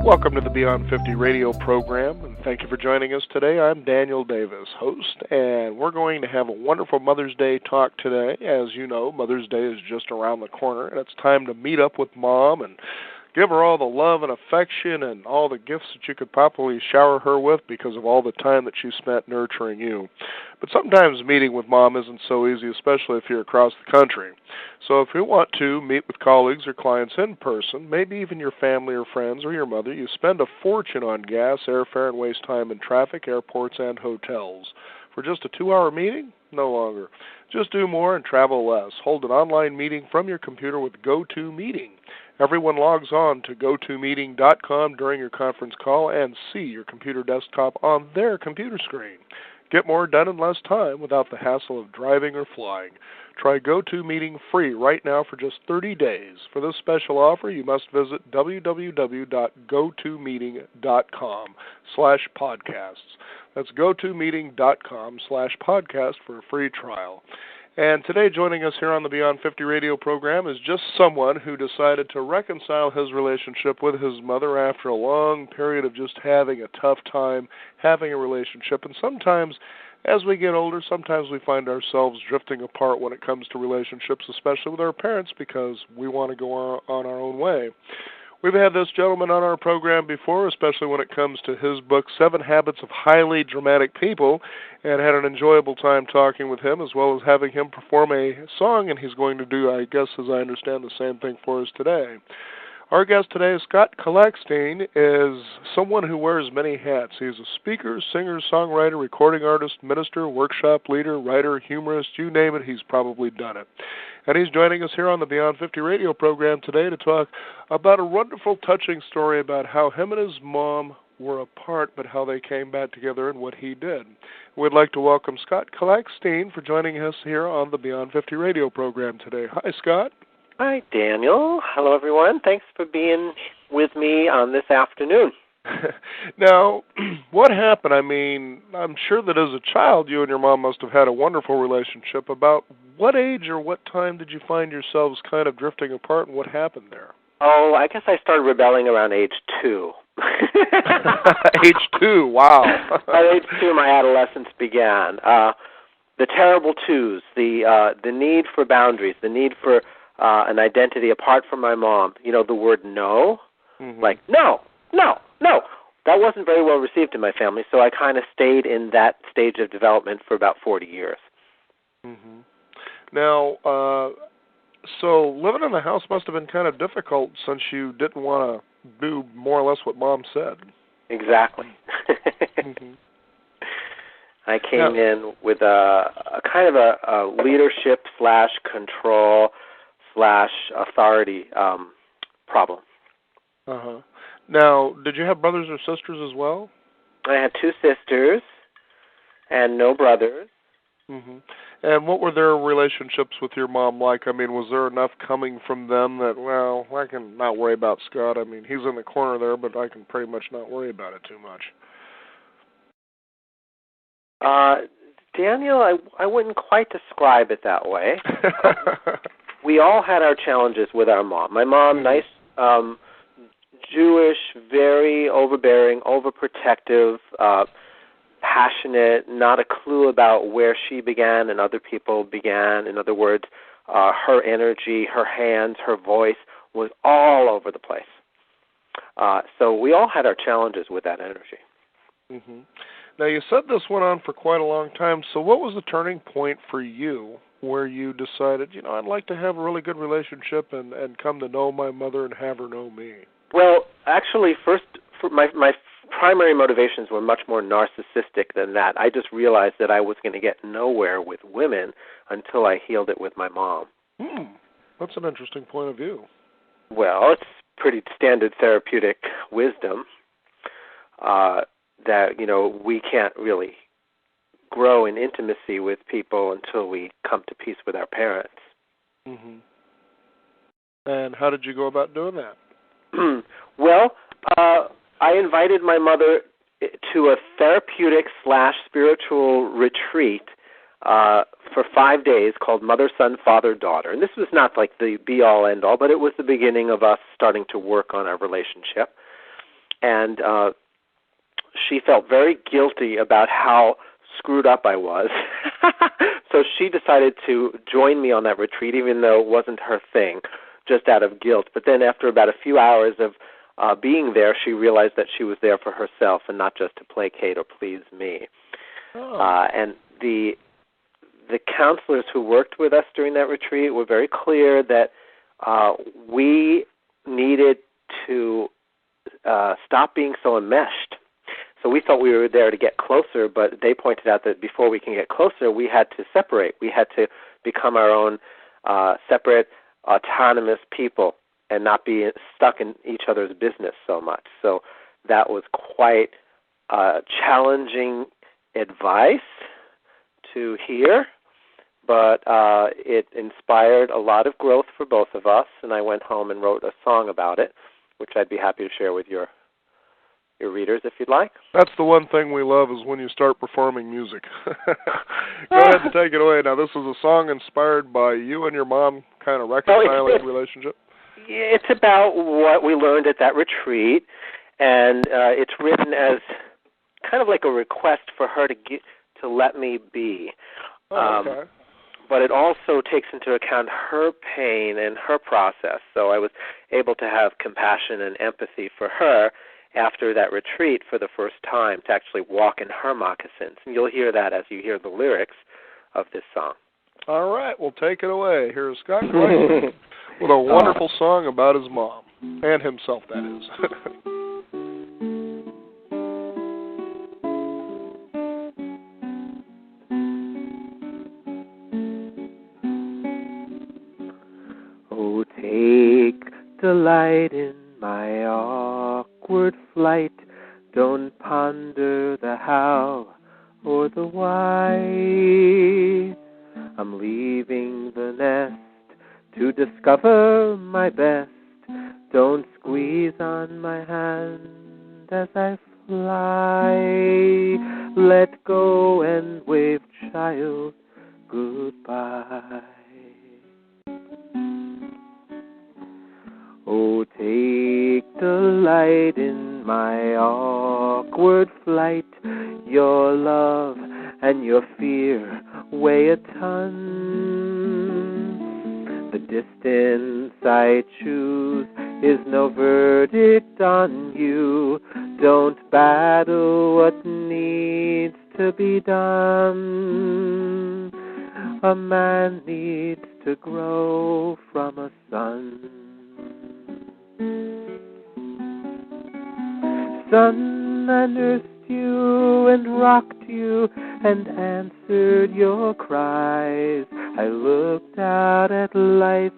Welcome to the Beyond 50 radio program, and thank you for joining us today. I'm Daniel Davis, host, and we're going to have a wonderful Mother's Day talk today. As you know, Mother's Day is just around the corner, and it's time to meet up with Mom and give her all the love and affection and all the gifts that you could probably shower her with because of all the time that she spent nurturing you. But sometimes meeting with Mom isn't so easy, especially if you're across the country. So if you want to meet with colleagues or clients in person, maybe even your family or friends or your mother, you spend a fortune on gas, airfare, and waste time in traffic, airports, and hotels. For just a 2-hour meeting? No longer. Just do more and travel less. Hold an online meeting from your computer with GoToMeeting. Everyone logs on to GoToMeeting.com during your conference call and see your computer desktop on their computer screen. Get more done in less time without the hassle of driving or flying. Try GoToMeeting free right now for just 30 days. For this special offer, you must visit www.gotomeeting.com/podcasts. That's GoToMeeting.com/podcast for a free trial. And today joining us here on the Beyond 50 radio program is just someone who decided to reconcile his relationship with his mother after a long period of just having a tough time having a relationship. And sometimes, as we get older, sometimes we find ourselves drifting apart when it comes to relationships, especially with our parents, because we want to go on our own way. We've had this gentleman on our program before, especially when it comes to his book, 7 Habits of Highly Dramatic People, and had an enjoyable time talking with him, as well as having him perform a song, and he's going to do, I guess, as I understand, the same thing for us today. Our guest today, Scott Kalakstein, is someone who wears many hats. He's a speaker, singer, songwriter, recording artist, minister, workshop leader, writer, humorist, you name it, he's probably done it. And he's joining us here on the Beyond 50 radio program today to talk about a wonderful, touching story about how him and his mom were apart, but how they came back together and what he did. We'd like to welcome Scott Kalakstein for joining us here on the Beyond 50 radio program today. Hi, Scott. Hi, Daniel. Hello, everyone. Thanks for being with me on this afternoon. Now, what happened? I mean, I'm sure that as a child, you and your mom must have had a wonderful relationship. About what age or what time did you find yourselves kind of drifting apart, and what happened there? Oh, I guess I started rebelling around age 2. Age 2, wow. At age 2, my adolescence began. The terrible twos, the need for boundaries, the need for an identity apart from my mom. You know, the word no, like no. That wasn't very well received in my family, so I kind of stayed in that stage of development for about 40 years. Now, so living in the house must have been kind of difficult since you didn't want to do more or less what Mom said. Exactly. I came in with a kind of a leadership / control / authority problem. Now, did you have brothers or sisters as well? I had 2 sisters and no brothers. And what were their relationships with your mom like? I mean, was there enough coming from them that, well, I can not worry about Scott. I mean, he's in the corner there, but I can pretty much not worry about it too much. Daniel, I wouldn't quite describe it that way. We all had our challenges with our mom. My mom, nice, Jewish, very overbearing, overprotective, passionate, not a clue about where she began and other people began. In other words, her energy, her hands, her voice was all over the place. So we all had our challenges with that energy. Now, you said this went on for quite a long time, so what was the turning point for you where you decided, you know, I'd like to have a really good relationship and come to know my mother and have her know me? Well, actually, first, my primary motivations were much more narcissistic than that. I just realized that I was going to get nowhere with women until I healed it with my mom. That's an interesting point of view. Well, it's pretty standard therapeutic wisdom that, you know, we can't really grow in intimacy with people until we come to peace with our parents. And how did you go about doing that? Well, I invited my mother to a therapeutic / spiritual retreat for 5 days called Mother, Son, Father, Daughter. And this was not like the be-all, end-all, but it was the beginning of us starting to work on our relationship. and she felt very guilty about how screwed up I was. So she decided to join me on that retreat, even though it wasn't her thing, just out of guilt. But then after about a few hours of being there, she realized that she was there for herself and not just to placate or please me. And the counselors who worked with us during that retreat were very clear that we needed to stop being so enmeshed. So we thought we were there to get closer, but they pointed out that before we can get closer, we had to separate. We had to become our own separate, autonomous people and not be stuck in each other's business so much. So that was quite challenging advice to hear, but it inspired a lot of growth for both of us, and I went home and wrote a song about it, which I'd be happy to share with your readers if you'd like. That's the one thing we love is when you start performing music. Go ahead and take it away. Now, this is a song inspired by you and your mom kind of reconciling the relationship? It's about what we learned at that retreat, and it's written as kind of like a request for her to let me be. Okay. But it also takes into account her pain and her process. So I was able to have compassion and empathy for her after that retreat for the first time, to actually walk in her moccasins. And you'll hear that as you hear the lyrics of this song. All right, well, take it away. Here's Scott Kleisman with a wonderful song about his mom, and himself, that is. Oh, take delight in my awkward flight. Don't ponder the how or the why. I'm leaving the nest to discover my best. Don't squeeze on my hand as I fly. Let go and wave, child, goodbye. Oh, take delight in my awkward flight. Your love and your fear weigh a ton. The distance I choose is no verdict on you. Don't battle what needs to be done. A man needs to grow from a son. Son, I nursed you and rocked you and answered your cries. I looked out at life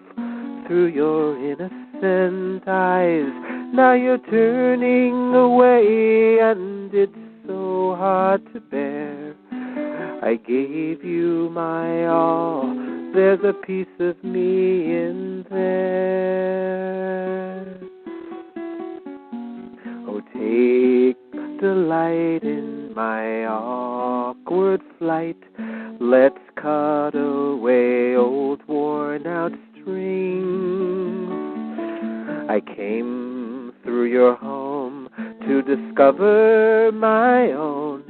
through your innocent eyes. Now you're turning away and it's so hard to bear. I gave you my all. There's a piece of me in there. Oh, take delight in my awkward flight. Let's cut away old worn-out strings. I came through your home to discover my own.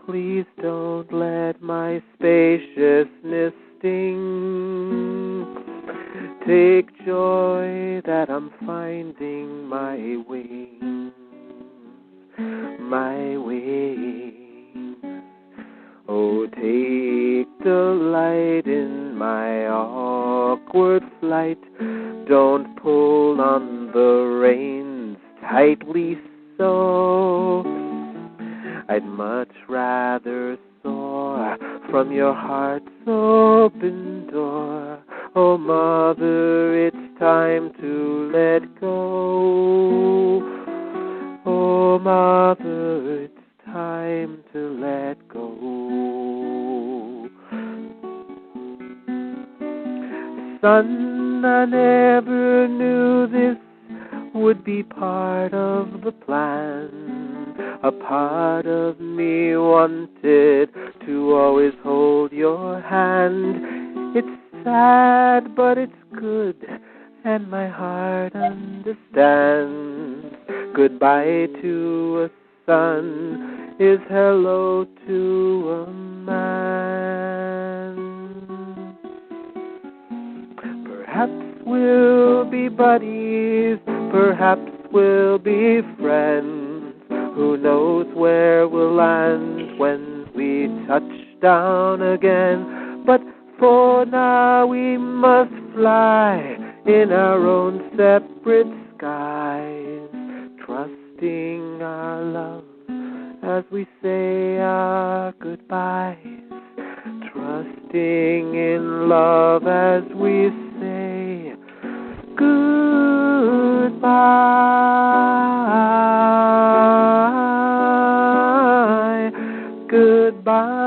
Please don't let my spaciousness sting. Take joy that I'm finding my wings, my wings. Oh, take delight in my awkward flight. Don't pull on the reins tightly so. I'd much rather soar from your heart's open door. Oh, Mother, it's time to let go. Oh, Mother, it's time to let go. Son, I never knew this would be part of the plan. A part of me wanted to always hold your hand. It's sad, but it's good, and my heart understands. Goodbye to a son is hello to a man. Perhaps we'll be buddies, perhaps we'll be friends. Who knows where we'll land when we touch down again. But for now we must fly in our own separate skies, trusting our love as we say our goodbyes, trusting in love as we say goodbye, goodbye.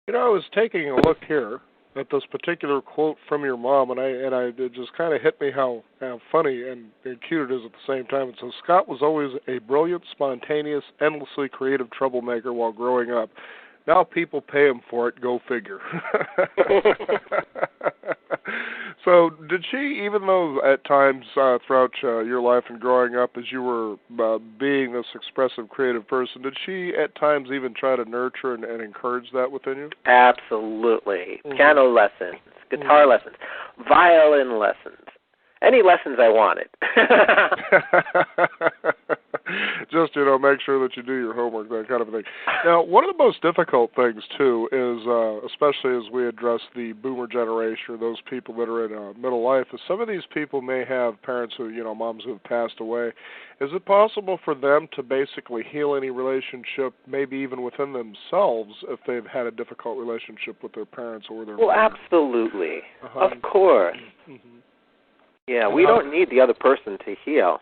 You know, I was taking a look here at this particular quote from your mom, and it just kind of hit me how funny and cute it is at the same time. It says, Scott was always a brilliant, spontaneous, endlessly creative troublemaker while growing up. Now people pay him for it. Go figure. So did she, even though at times throughout your life and growing up as you were being this expressive, creative person, did she at times even try to nurture and encourage that within you? Absolutely. Mm-hmm. Piano lessons, guitar lessons, violin lessons, any lessons I wanted. Just, make sure that you do your homework, that kind of a thing. Now, one of the most difficult things, too, is, especially as we address the boomer generation or those people that are in middle life, is some of these people may have parents who, moms who have passed away. Is it possible for them to basically heal any relationship, maybe even within themselves, if they've had a difficult relationship with their parents or their Well, parents? Absolutely. Of course. Mm-hmm. Yeah, we don't need the other person to heal.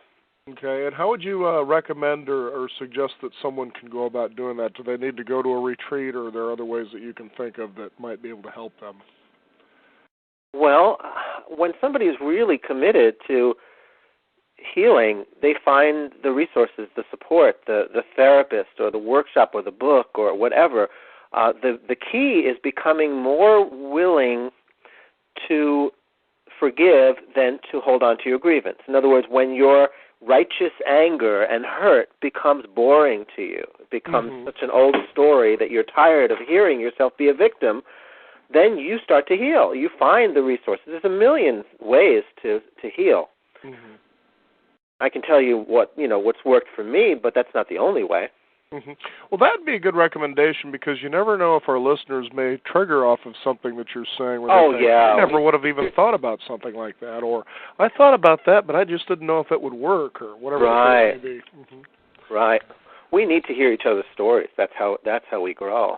Okay, and how would you recommend or suggest that someone can go about doing that? Do they need to go to a retreat, or are there other ways that you can think of that might be able to help them? Well, when somebody is really committed to healing, they find the resources, the support, the therapist or the workshop or the book or whatever. The key is becoming more willing to forgive than to hold on to your grievance. In other words, when your righteous anger and hurt becomes boring to you, it becomes such an old story that you're tired of hearing yourself be a victim, then you start to heal. You find the resources. There's a million ways to heal. Mm-hmm. I can tell you what's worked for me, but that's not the only way. Mm-hmm. Well, that would be a good recommendation, because you never know if our listeners may trigger off of something that you're saying. Where they think, I never would have even thought about something like that, or I thought about that, but I just didn't know if it would work, or whatever it may be. Mm-hmm. Right. We need to hear each other's stories. That's how we grow.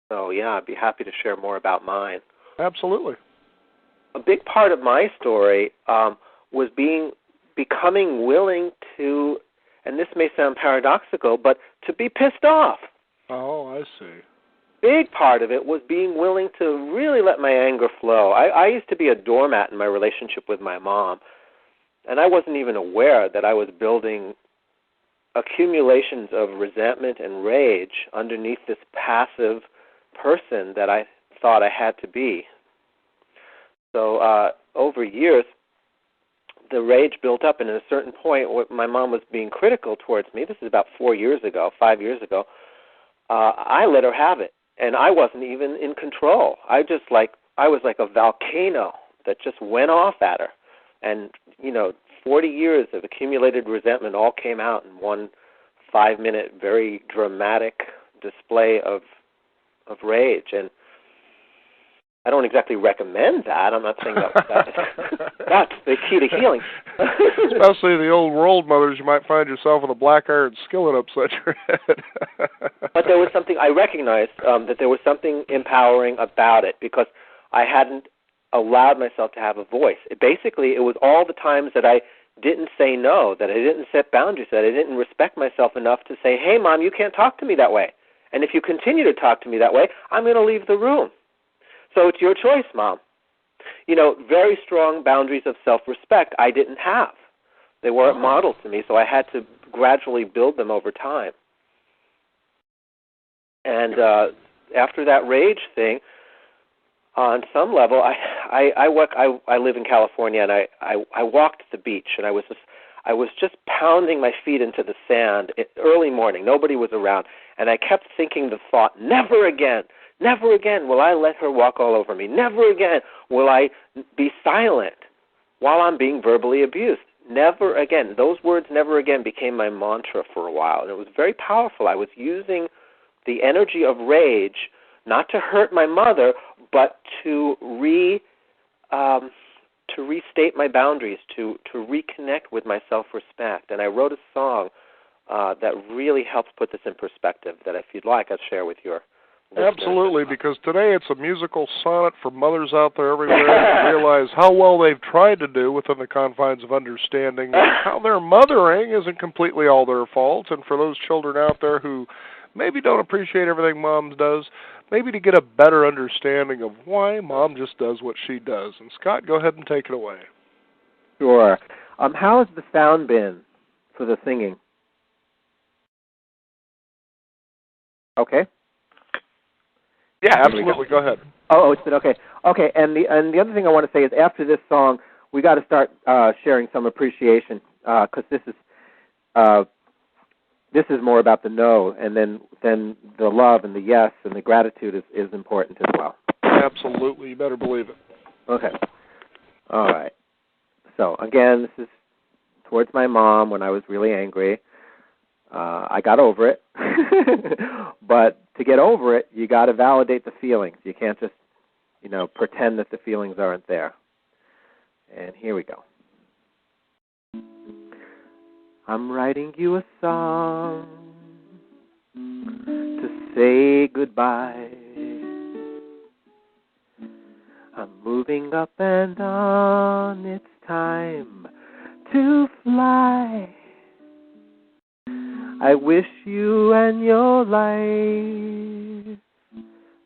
So, yeah, I'd be happy to share more about mine. Absolutely. A big part of my story was becoming willing to, and this may sound paradoxical, but to be pissed off. Oh, I see. Big part of it was being willing to really let my anger flow. I used to be a doormat in my relationship with my mom, and I wasn't even aware that I was building accumulations of resentment and rage underneath this passive person that I thought I had to be. So over years, the rage built up, and at a certain point, my mom was being critical towards me. This is about 5 years ago. I let her have it, and I wasn't even in control. I was like a volcano that just went off at her, and 40 years of accumulated resentment all came out in one 5-minute, very dramatic display of rage. And I don't exactly recommend that. I'm not saying that's the key to healing. Especially the old world mothers, you might find yourself with a black iron skillet upside your head. But there was something, I recognized that there was something empowering about it, because I hadn't allowed myself to have a voice. It was all the times that I didn't say no, that I didn't set boundaries, that I didn't respect myself enough to say, hey, Mom, you can't talk to me that way. And if you continue to talk to me that way, I'm going to leave the room. So it's your choice, Mom. Very strong boundaries of self-respect I didn't have. They weren't modeled to me, so I had to gradually build them over time. And after that rage thing, on some level, I live in California, and I walked the beach, and I was just pounding my feet into the sand early morning. Nobody was around, and I kept thinking the thought, never again will I let her walk all over me. Never again will I be silent while I'm being verbally abused. Never again. Those words, never again, became my mantra for a while, and it was very powerful. I was using the energy of rage not to hurt my mother, but to restate my boundaries, to reconnect with my self-respect. And I wrote a song that really helps put this in perspective that, if you'd like, I'll share with your listeners. Absolutely, because today it's a musical sonnet for mothers out there everywhere to realize how well they've tried to do within the confines of understanding how their mothering isn't completely all their fault. And for those children out there who maybe don't appreciate everything Mom does, maybe to get a better understanding of why Mom just does what she does. And Scott, go ahead and take it away. Sure. How has the sound been for the singing? Okay. Yeah, absolutely. Go ahead. Oh, it's been okay. Okay, and the other thing I want to say is, after this song, we got to start sharing some appreciation, because this is more about the no, and then the love and the yes and the gratitude is important as well. Absolutely, you better believe it. Okay. All right. So again, this is towards my mom when I was really angry. I got over it, but to get over it, you got to validate the feelings. You can't just, pretend that the feelings aren't there. And here we go. I'm writing you a song to say goodbye. I'm moving up and on, it's time to fly. I wish you and your life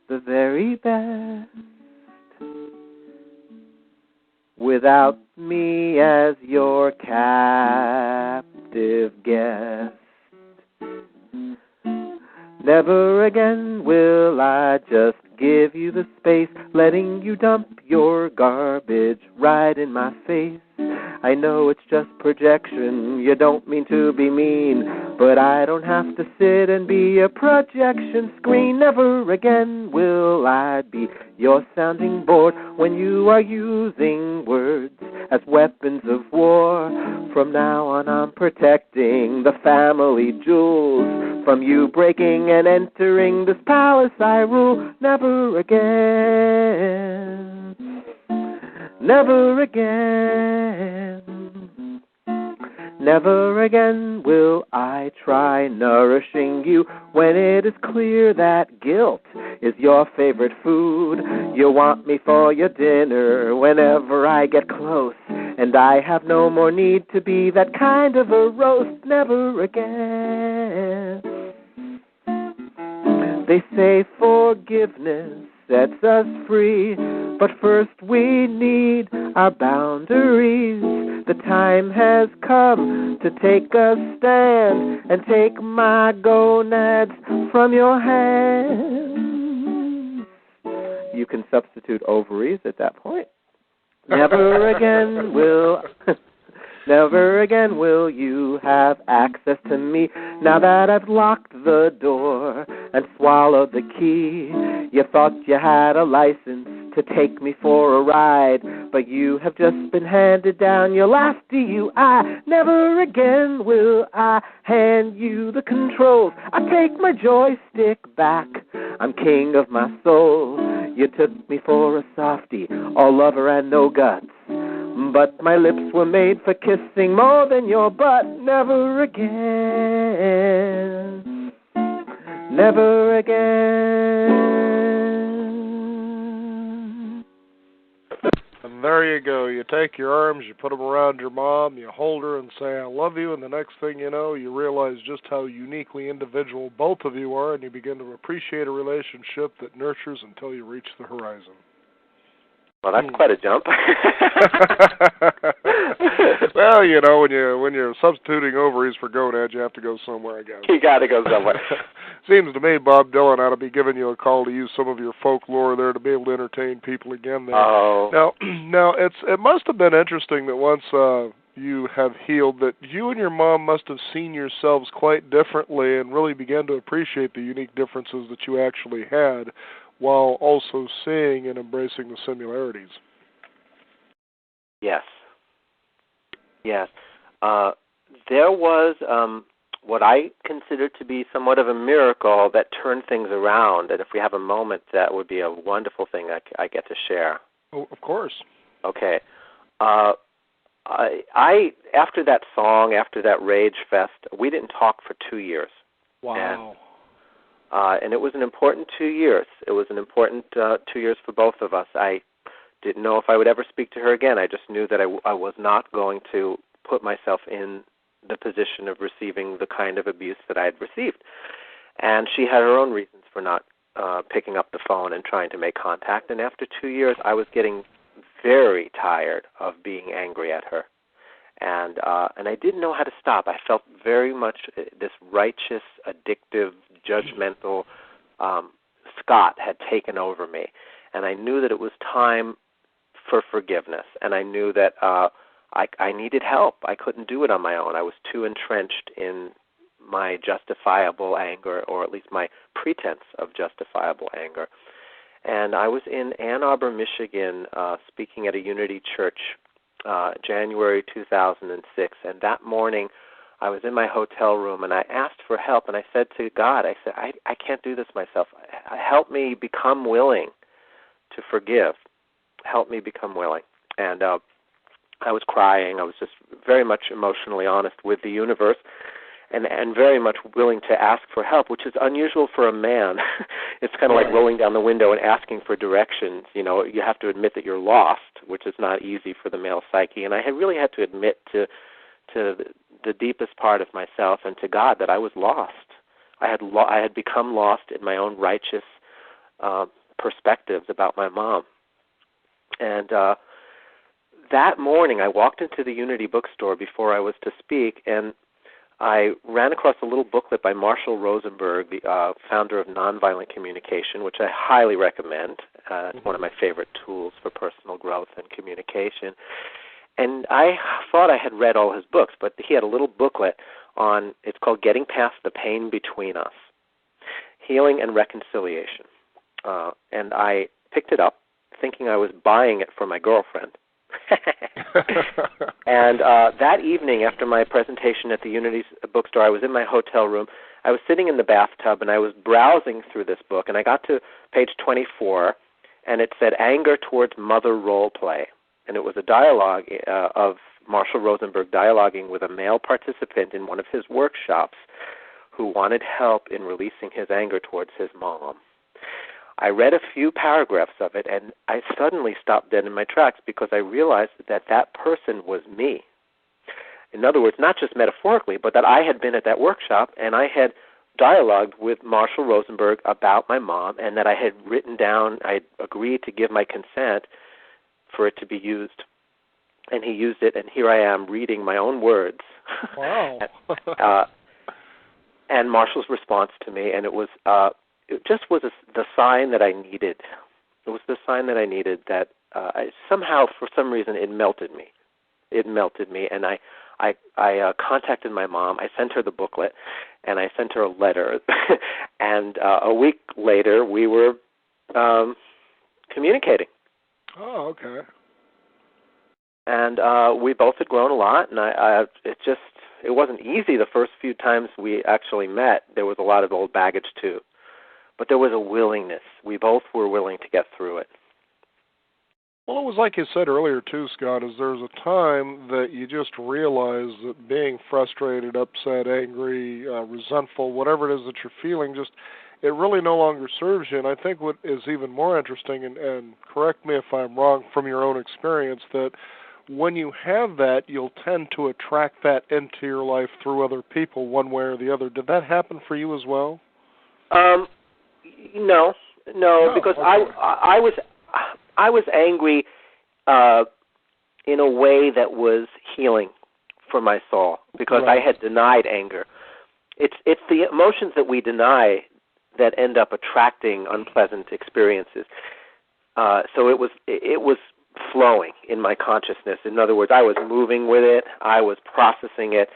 the very best. Without me as your captive guest, never again will I just give you the space, letting you dump your garbage right in my face. I know it's just projection, you don't mean to be mean, but I don't have to sit and be a projection screen. Never again will I be your sounding board when you are using words as weapons of war. From now on I'm protecting the family jewels from you breaking and entering this palace I rule. Never again, never again, never again will I try nourishing you when it is clear that guilt is your favorite food. You want me for your dinner whenever I get close, and I have no more need to be that kind of a roast. Never again. They say forgiveness sets us free, but first we need our boundaries. The time has come to take a stand and take my gonads from your hands. You can substitute ovaries at that point. Never again will never again will you have access to me now that I've locked the door and swallowed the key. You thought you had a license to take me for a ride, but you have just been handed down your last DUI. Never again will I hand you the controls. I take my joystick back. I'm king of my soul. You took me for a softie, all lover and no guts, but my lips were made for kissing more than your butt. Never again, never again. And there you go. You take your arms, you put them around your mom, you hold her and say, I love you, and the next thing you know, you realize just how uniquely individual both of you are, and you begin to appreciate a relationship that nurtures until you reach the horizon. Well, that's quite a jump. Well, when you're substituting ovaries for gonads, you have to go somewhere, I guess. You got to go somewhere. Seems to me Bob Dylan ought to be giving you a call to use some of your folklore there to be able to entertain people again there. Oh. Now it must have been interesting that once you have healed, that you and your mom must have seen yourselves quite differently and really began to appreciate the unique differences that you actually had, while also seeing and embracing the similarities. Yes. Yes. There was what I consider to be somewhat of a miracle that turned things around, and if we have a moment, that would be a wonderful thing I get to share. Oh, of course. Okay. I after that song, after that Rage Fest, we didn't talk for 2 years. Wow. And it was an important 2 years. It was an important 2 years for both of us. I didn't know if I would ever speak to her again. I just knew that I was not going to put myself in the position of receiving the kind of abuse that I had received. And she had her own reasons for not picking up the phone and trying to make contact. And after 2 years, I was getting very tired of being angry at her. And I didn't know how to stop. I felt very much this righteous, addictive, judgmental Scott had taken over me. And I knew that it was time for forgiveness. And I knew that I needed help. I couldn't do it on my own. I was too entrenched in my justifiable anger, or at least my pretense of justifiable anger. And I was in Ann Arbor, Michigan, speaking at a Unity church, January 2006. And that morning, I was in my hotel room, and I asked for help. And I said to God, I can't do this myself. Help me become willing to forgive. Help me become willing. And I was crying. I was just very much emotionally honest with the universe, and very much willing to ask for help, which is unusual for a man. It's kind of like rolling down the window and asking for directions. You know, you have to admit that you're lost, which is not easy for the male psyche. And I really had to admit to the deepest part of myself and to God that I was lost. I had become lost in my own righteous perspectives about my mom. And that morning, I walked into the Unity bookstore before I was to speak, and I ran across a little booklet by Marshall Rosenberg, the founder of Nonviolent Communication, which I highly recommend. It's one of my favorite tools for personal growth and communication. And I thought I had read all his books, but he had a little booklet on, it's called Getting Past the Pain Between Us, Healing and Reconciliation. And I picked it up thinking I was buying it for my girlfriend. And that evening, after my presentation at the Unity bookstore, I was in my hotel room. I was sitting in the bathtub, and I was browsing through this book, and I got to page 24, and it said Anger Towards Mother Role Play. And it was a dialogue of Marshall Rosenberg dialoguing with a male participant in one of his workshops who wanted help in releasing his anger towards his mom. I read a few paragraphs of it, and I suddenly stopped dead in my tracks because I realized that that person was me. In other words, not just metaphorically, but that I had been at that workshop, and I had dialogued with Marshall Rosenberg about my mom, and that I had written down, I had agreed to give my consent for it to be used. And he used it, and here I am reading my own words. Wow. And Marshall's response to me, and it just was the sign that I needed. It was the sign that I needed that somehow, for some reason, it melted me. It melted me, and I contacted my mom. I sent her the booklet, and I sent her a letter. And a week later, we were communicating. Oh, okay. And we both had grown a lot, and it wasn't easy the first few times we actually met. There was a lot of old baggage, too. But there was a willingness. We both were willing to get through it. Well, it was like you said earlier, too, Scott, is there's a time that you just realize that being frustrated, upset, angry, resentful, whatever it is that you're feeling, it really no longer serves you. And I think what is even more interesting, and correct me if I'm wrong from your own experience, that when you have that, you'll tend to attract that into your life through other people one way or the other. Did that happen for you as well? No, because okay. I was angry in a way that was healing for my soul because I had denied anger. It's the emotions that we deny that end up attracting unpleasant experiences. So it was flowing in my consciousness. In other words, I was moving with it. I was processing it.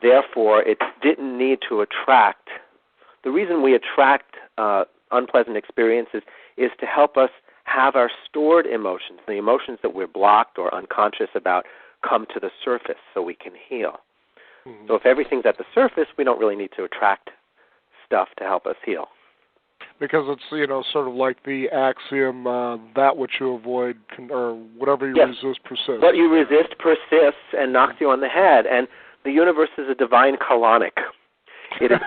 Therefore, it didn't need to attract. The reason we attract unpleasant experiences is to help us have our stored emotions, the emotions that we're blocked or unconscious about, come to the surface so we can heal. Mm-hmm. So if everything's at the surface, we don't really need to attract stuff to help us heal. Because it's, sort of like the axiom, that which you avoid or whatever you resist persists. What you resist persists and knocks you on the head. And the universe is a divine colonic. It is,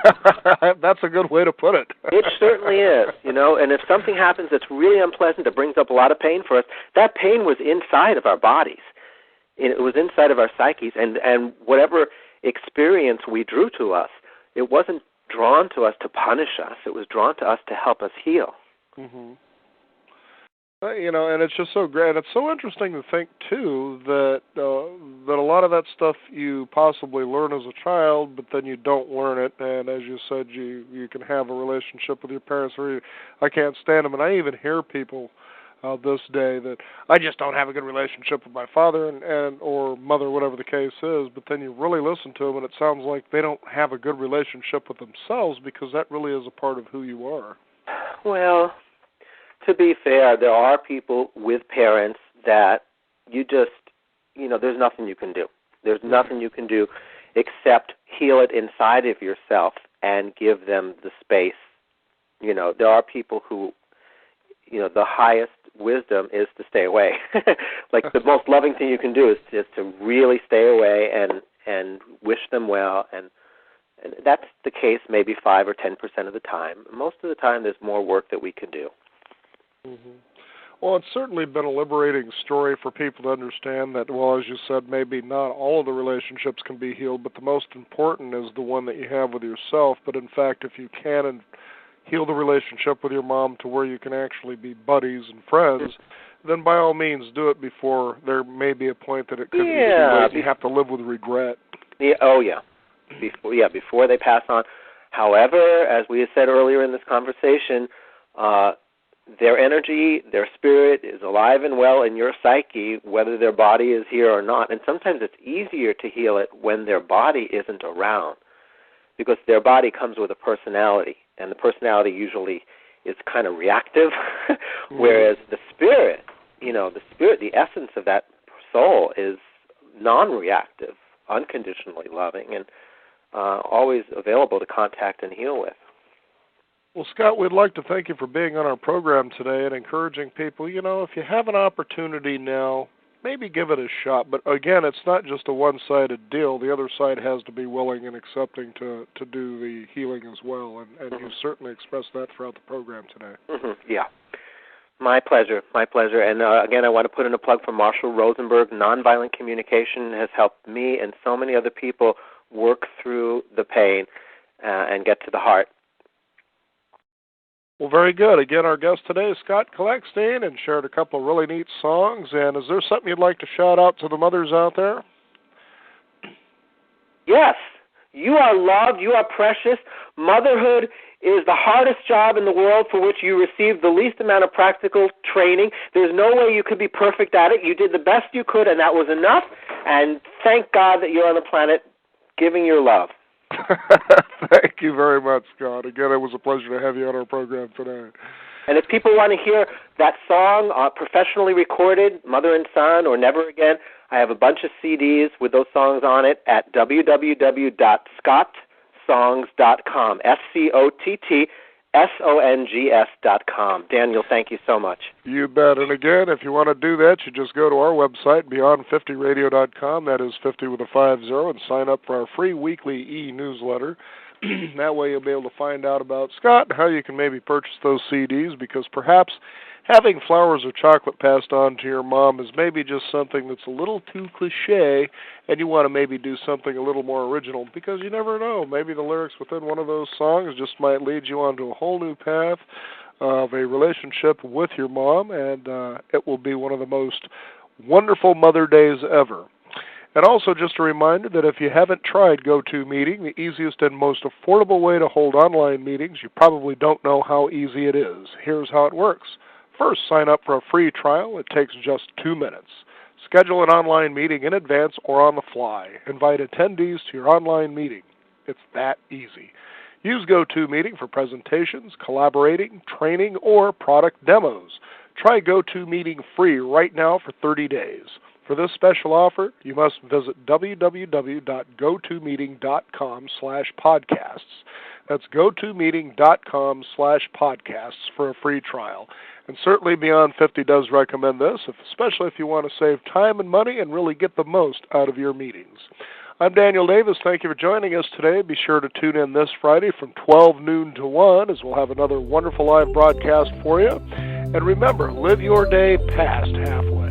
that's a good way to put it. It certainly is, and if something happens that's really unpleasant, that brings up a lot of pain for us, that pain was inside of our bodies. It was inside of our psyches, and whatever experience we drew to us, it wasn't drawn to us to punish us. It was drawn to us to help us heal. Mm-hmm. And it's just so great. And it's so interesting to think, too, that that a lot of that stuff you possibly learn as a child, but then you don't learn it. And as you said, you can have a relationship with your parents, or I can't stand them. And I even hear people this day that I just don't have a good relationship with my father and or mother, whatever the case is. But then you really listen to them, and it sounds like they don't have a good relationship with themselves, because that really is a part of who you are. Well, to be fair, there are people with parents that you just, there's nothing you can do. There's nothing you can do except heal it inside of yourself and give them the space. There are people who, the highest wisdom is to stay away. Like the most loving thing you can do is just to really stay away and wish them well. And that's the case maybe 5 or 10% of the time. Most of the time there's more work that we can do. Mm-hmm. Well, it's certainly been a liberating story for people to understand that, well, as you said, maybe not all of the relationships can be healed, but the most important is the one that you have with yourself. But in fact, if you can heal the relationship with your mom to where you can actually be buddies and friends, then by all means do it before there may be a point that it could be too late. You have to live with regret. Yeah, before they pass on. However, as we said earlier in this conversation, their energy, their spirit is alive and well in your psyche, whether their body is here or not. And sometimes it's easier to heal it when their body isn't around, because their body comes with a personality, and the personality usually is kind of reactive, whereas the spirit, the essence of that soul is non-reactive, unconditionally loving, and always available to contact and heal with. Well, Scott, we'd like to thank you for being on our program today and encouraging people, if you have an opportunity now, maybe give it a shot. But again, it's not just a one-sided deal. The other side has to be willing and accepting to do the healing as well. And you certainly expressed that throughout the program today. Mm-hmm. Yeah. My pleasure. And again, I want to put in a plug for Marshall Rosenberg. Nonviolent communication has helped me and so many other people work through the pain and get to the heart. Well, very good. Again, our guest today is Scott Kalekstein, and shared a couple of really neat songs. And is there something you'd like to shout out to the mothers out there? Yes. You are loved. You are precious. Motherhood is the hardest job in the world for which you receive the least amount of practical training. There's no way you could be perfect at it. You did the best you could, and that was enough. And thank God that you're on the planet giving your love. Thank you very much, Scott. Again, it was a pleasure to have you on our program today. And if people want to hear that song professionally recorded, Mother and Son or Never Again, I have a bunch of CDs with those songs on it at www.scottsongs.com, SCOTTSONGS.com. Daniel, thank you so much. You bet. And again, if you want to do that, you just go to our website, beyond50radio.com, that is 50 with a 50, and sign up for our free weekly e-newsletter. That way you'll be able to find out about Scott and how you can maybe purchase those CDs, because perhaps having flowers or chocolate passed on to your mom is maybe just something that's a little too cliche, and you want to maybe do something a little more original, because you never know. Maybe the lyrics within one of those songs just might lead you onto a whole new path of a relationship with your mom, and it will be one of the most wonderful Mother Days ever. And also just a reminder that if you haven't tried GoToMeeting, the easiest and most affordable way to hold online meetings, you probably don't know how easy it is. Here's how it works. First, sign up for a free trial. It takes just 2 minutes. Schedule an online meeting in advance or on the fly. Invite attendees to your online meeting. It's that easy. Use GoToMeeting for presentations, collaborating, training, or product demos. Try GoToMeeting free right now for 30 days. For this special offer, you must visit www.gotomeeting.com/podcasts. That's gotomeeting.com/podcasts for a free trial. And certainly Beyond 50 does recommend this, especially if you want to save time and money and really get the most out of your meetings. I'm Daniel Davis. Thank you for joining us today. Be sure to tune in this Friday from 12 noon to 1 as we'll have another wonderful live broadcast for you. And remember, live your day past halfway.